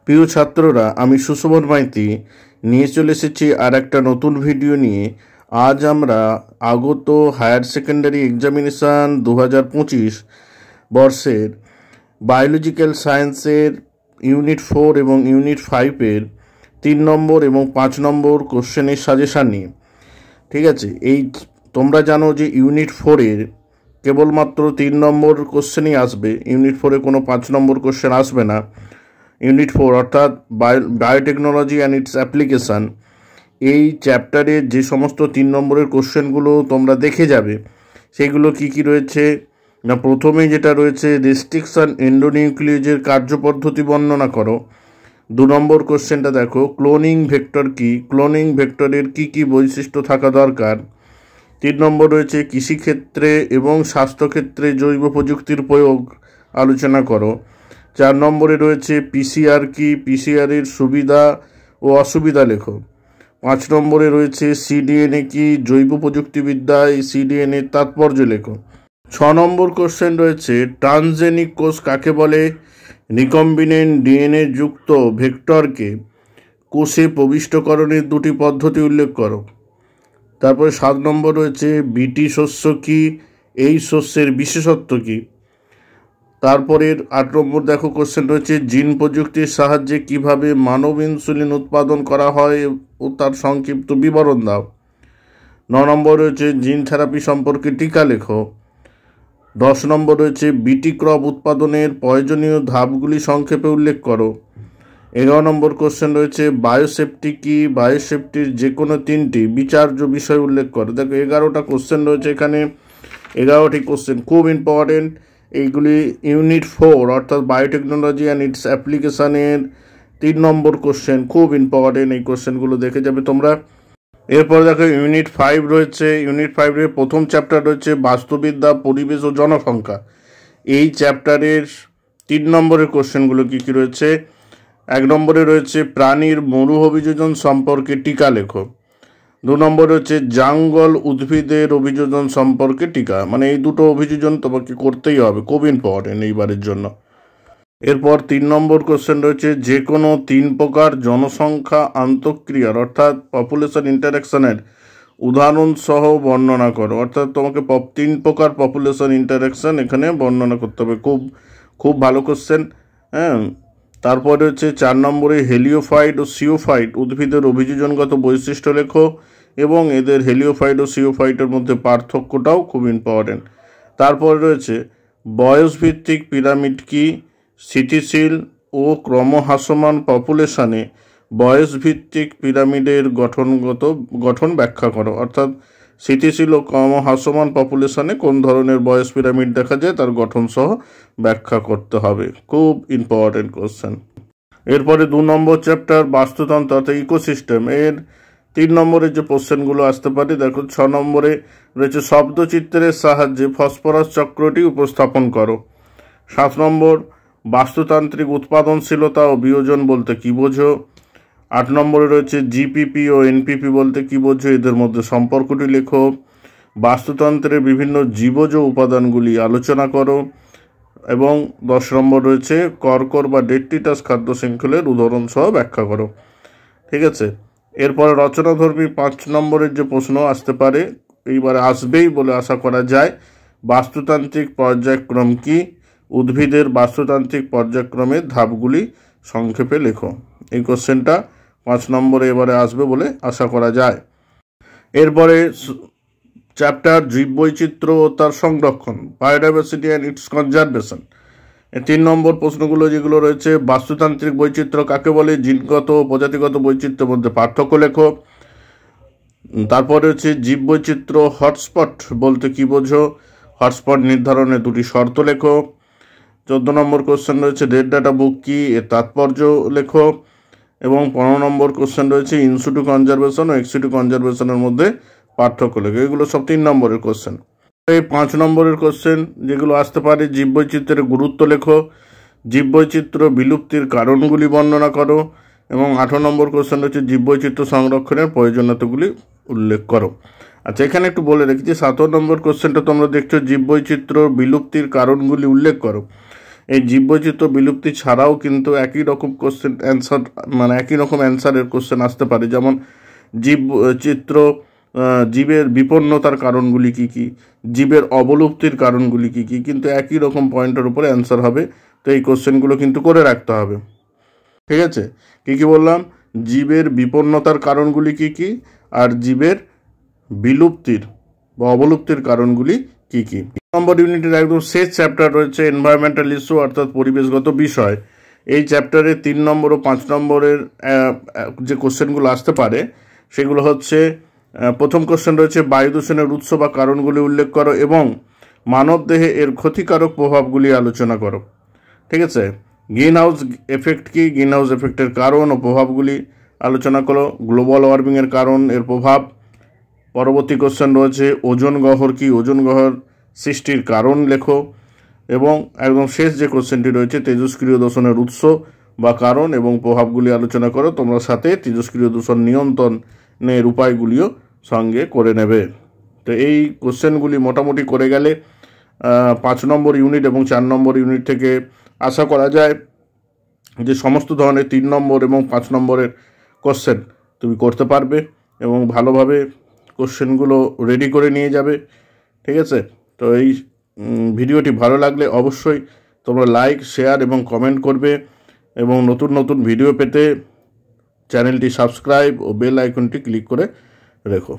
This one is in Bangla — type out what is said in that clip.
প্রিয় ছাত্ররা, আমি সুশোভন মাইতি নিয়ে চলে এসেছি আর একটা নতুন ভিডিও নিয়ে। আজ আমরা আগত হায়ার সেকেন্ডারি এক্সামিনেশান 2025 বর্ষের বায়োলজিক্যাল সায়েন্সের ইউনিট 4 এবং ইউনিট 5-এর 3 নম্বর এবং 5 নম্বর কোশ্চেনের সাজেশান নিয়ে। ঠিক আছে, এই তোমরা জানো যে ইউনিট 4-এর কেবলমাত্র 3 নম্বর কোশ্চেনই আসবে। ইউনিট 4-এ কোনো 5 নম্বর কোশ্চেন আসবে না। ইউনিট 4 অর্থাৎ বায়োটেকনোলজি অ্যান্ড ইটস অ্যাপ্লিকেশান, এই চ্যাপ্টারের যে সমস্ত 3 নম্বরের কোশ্চেনগুলো তোমরা দেখে যাবে সেগুলো কি কি রয়েছে না, প্রথমেই যেটা রয়েছে রেস্ট্রিকশন এন্ডোনিউক্লিয়েজের কার্যপদ্ধতি বর্ণনা করো। 2 নম্বর কোশ্চেনটা দেখো, ক্লোনিং ভেক্টর কি, ক্লোনিং ভেক্টরের কি কি বৈশিষ্ট্য থাকা দরকার। 3 নম্বর রয়েছে কৃষিক্ষেত্রে এবং স্বাস্থ্যক্ষেত্রে জৈব প্রযুক্তির প্রয়োগ আলোচনা করো। 4 নম্বরে রয়েছে পিসিআর কি, পিসিআরের সুবিধা ও অসুবিধা লেখো। 5 নম্বরে রয়েছে সিডিএনএ কি, জৈব প্রযুক্তিবিদ্যায় সিডিএনএর তাৎপর্য লেখো। 6 নম্বর কোশ্চেন রয়েছে ট্রান্সজেনিক কোষ কাকে বলে, রিকম্বিনেন্ট ডিএনএ যুক্ত ভেক্টরকে কোষে প্রবিষ্টকরণের 2টি পদ্ধতি উল্লেখ করো। তারপরে 7 নম্বর রয়েছে বিটি শস্য কি, এই শস্যের বিশেষত্ব কি। তারপরের 8 নম্বর দেখো কোশ্চেন রয়েছে জিন প্রযুক্তির সাহায্যে কিভাবে মানব ইনসুলিন উৎপাদন করা হয় ও তার সংক্ষিপ্ত বিবরণ দাও। 9 নম্বর রয়েছে জিন থেরাপি সম্পর্কে টিকা লেখো। 10 নম্বর রয়েছে বিটি ক্রপ উৎপাদনের প্রয়োজনীয় ধাপগুলি সংক্ষেপে উল্লেখ করো। 11 নম্বর কোশ্চেন রয়েছে বায়োসেফটি কি, বায়োসেফটির যে কোনো 3টি বিচার্য বিষয় উল্লেখ করো। দেখো 11টা কোশ্চেন রয়েছে এখানে, 11টি কোশ্চেন খুব ইম্পর্টেন্ট। এইগুলি ইউনিট 4 অর্থাৎ বায়োটেকনোলজি অ্যান্ড ইটস অ্যাপ্লিকেশানের 3 নম্বর কোশ্চেন, খুব ইম্পর্টেন্ট। এই কোশ্চেনগুলো দেখে যাবে তোমরা। এরপর দেখো ইউনিট 5 রয়েছে। ইউনিট 5-এর প্রথম চ্যাপ্টার রয়েছে বাস্তুবিদ্যা, পরিবেশ ও জনসংখ্যা। এই চ্যাপ্টারের 3 নম্বরের কোশ্চেনগুলো কী কী রয়েছে। 1 নম্বরে রয়েছে প্রাণীর মরু অভিযোজন সম্পর্কে টিকা লেখো। 2 নম্বরে হচ্ছে জাঙ্গল উদ্ভিদের অভিযোজন সম্পর্কে টিকা, মানে এই দুটো অভিযোজন তোমাকে করতেই হবে, খুব ইম্পর্টেন্ট এইবারের জন্য। এরপর 3 নম্বর কোশ্চেন রয়েছে যে কোনো 3 প্রকার জনসংখ্যা আন্তঃক্রিয়ার অর্থাৎ পপুলেশন ইন্টারাকশনের উদাহরণ সহ বর্ণনা করো। অর্থাৎ তোমাকে 3 প্রকার পপুলেশন ইন্টারাকশন এখানে বর্ণনা করতে হবে। খুব খুব ভালো কোশ্চেন। হ্যাঁ, তারপরে হচ্ছে 4 নম্বরে হেলিওফাইট ও সিওফাইট উদ্ভিদের অভিযোজনগত বৈশিষ্ট্য লেখো এবং এদের হেলিওফাইট ও সিওফাইটের মধ্যে পার্থক্যটাও খুব ইম্পর্টেন্ট। তারপরে রয়েছে বয়সভিত্তিক পিরামিড কি, স্থিতিশীল ও ক্রমহ্রাসমান পপুলেশনে বয়সভিত্তিক পিরামিডের গঠন ব্যাখ্যা করো। অর্থাৎ স্থিতিশীল ও ক্রমহ্রাসমান পপুলেশনে কোন ধরনের বয়স পিরামিড দেখা যায় তার গঠন সহ ব্যাখ্যা করতে হবে, খুব ইম্পর্টেন্ট কোশ্চেন। এরপরে 2 নম্বর চ্যাপ্টার বাস্তুতন্ত্র অর্থাৎ ইকোসিস্টেম, এর 3 নম্বরের যে কোশ্চেনগুলো আসতে পারে দেখো। 6 নম্বরে রয়েছে শব্দচিত্রের সাহায্যে ফসফরাস চক্রটি উপস্থাপন করো। 7 নম্বর বাস্তুতান্ত্রিক উৎপাদনশীলতা ও বিয়োজন বলতে কী বোঝো। 8 নম্বরে রয়েছে জিপিপি ও এনপিপি বলতে কী বোঝো, এদের মধ্যে সম্পর্কটি লেখো। বাস্তুতন্ত্রের বিভিন্ন জীবজ উপাদানগুলি আলোচনা করো এবং 10 নম্বর রয়েছে কর্কর বা ডেট্রিটাস খাদ্য শৃঙ্খলের উদাহরণ সহ ব্যাখ্যা করো। ঠিক আছে, এরপরে রচনাধর্মী 5 নম্বরের যে প্রশ্ন আসতে পারে, এইবারে আসবেই বলে আশা করা যায়। বাস্তুতান্ত্রিক পর্যায়ক্রম কি, উদ্ভিদের বাস্তুতান্ত্রিক পর্যায়ক্রমের ধাপগুলি সংক্ষেপে লেখো। এই কোশ্চেনটা 5 নম্বরে এবারে আসবে বলে আশা করা যায়। এরপরে চ্যাপ্টার জীববৈচিত্র্য ও তার সংরক্ষণ, বায়োডাইভার্সিটি অ্যান্ড ইটস কনজারভেশন। 3 নম্বর প্রশ্নগুলো যেগুলো রয়েছে বাস্তুতান্ত্রিক বৈচিত্র্য কাকে বলে, জিনগত ও প্রজাতিগত বৈচিত্র্যের মধ্যে পার্থক্য লেখো। তারপরে হচ্ছে জীববৈচিত্র্য হটস্পট বলতে কী বোঝো, হটস্পট নির্ধারণে 2টি শর্ত লেখো। 14 নম্বর কোশ্চেন রয়েছে রেড ডাটা বুক কি, এর তাৎপর্য লেখো। এবং 15 নম্বর কোশ্চেন রয়েছে ইনসিটু কনজারভেশন ও এক্সিটু কনজারভেশনের মধ্যে পার্থক্য লেখো। এগুলো সব 3 নম্বরের কোশ্চেন। এই 5 নম্বরের কোশ্চেন যেগুলো আসতে পারে, জীববৈচিত্র্যের গুরুত্ব লেখো, জীববৈচিত্র্য বিলুপ্তির কারণগুলি বর্ণনা করো এবং 18 নম্বর কোশ্চেন রয়েছে জীববৈচিত্র্য সংরক্ষণের প্রয়োজনীয়তাগুলি উল্লেখ করো। আচ্ছা, এখানে একটু বলে রেখেছি 17 নম্বর কোশ্চেনটা তোমরা দেখছো জীববৈচিত্র্য বিলুপ্তির কারণগুলি উল্লেখ করো। এই জীববৈচিত্র্য বিলুপ্তি ছাড়াও কিন্তু একই রকম কোশ্চেন অ্যান্সার, মানে একই রকম অ্যান্সারের কোশ্চেন আসতে পারে। যেমন জীবের বিপন্নতার কারণগুলি কী কী, জীবের অবলুপ্তির কারণগুলি কী কী, কিন্তু একই রকম পয়েন্টের উপরে অ্যান্সার হবে। তো এই কোশ্চেনগুলো কিন্তু করে রাখতে হবে। ঠিক আছে, কী কী বললাম? জীবের বিপন্নতার কারণগুলি কী কী, আর জীবের বিলুপ্তির বা অবলুপ্তির কারণগুলি কী কী। নম্বর ইউনিটের একদম শেষ চ্যাপ্টার রয়েছে এনভায়রনমেন্টাল ইস্যু, অর্থাৎ পরিবেশগত বিষয়। এই চ্যাপ্টারে 3 নম্বর ও 5 নম্বরের যে কোশ্চেনগুলো আসতে পারে সেগুলো হচ্ছে, প্রথম কোশ্চেন রয়েছে বায়ু দূষণের উৎস বা কারণগুলি উল্লেখ করো এবং মানবদেহে এর ক্ষতিকারক প্রভাবগুলি আলোচনা করো। ঠিক আছে, গ্রিন হাউস এফেক্ট কি, গ্রিন হাউস এফেক্টের কারণ ও প্রভাবগুলি আলোচনা করো, গ্লোবাল ওয়ার্মিংয়ের কারণ, এর প্রভাব। পরবর্তী কোশ্চেন রয়েছে ওজোন গহ্বর কি, ওজোন গহ্বর সৃষ্টির কারণ লেখো। এবং একদম শেষ যে কোশ্চেনটি রয়েছে তেজস্ক্রিয় দূষণের উৎস বা কারণ এবং প্রভাবগুলি আলোচনা করো। তোমরা সাথে তেজস্ক্রিয় দূষণ নিয়ন্ত্রণের উপায়গুলিও সঙ্গে করে নেবে। তো এই কোশ্চেনগুলি মোটামুটি করে গেলে 5 নম্বর ইউনিট এবং 4 নম্বর ইউনিট থেকে আশা করা যায় যে সমস্ত ধরনের 3 নম্বর এবং 5 নম্বরের কোশ্চেন তুমি করতে পারবে এবং ভালোভাবে কোশ্চেনগুলো রেডি করে নিয়ে যাবে। ঠিক আছে, তো এই ভিডিওটি ভালো লাগলে অবশ্যই তোমরা লাইক, শেয়ার এবং কমেন্ট করবে এবং নতুন নতুন ভিডিও পেতে চ্যানেলটি সাবস্ক্রাইব ও বেল আইকনটি ক্লিক করে রেখো।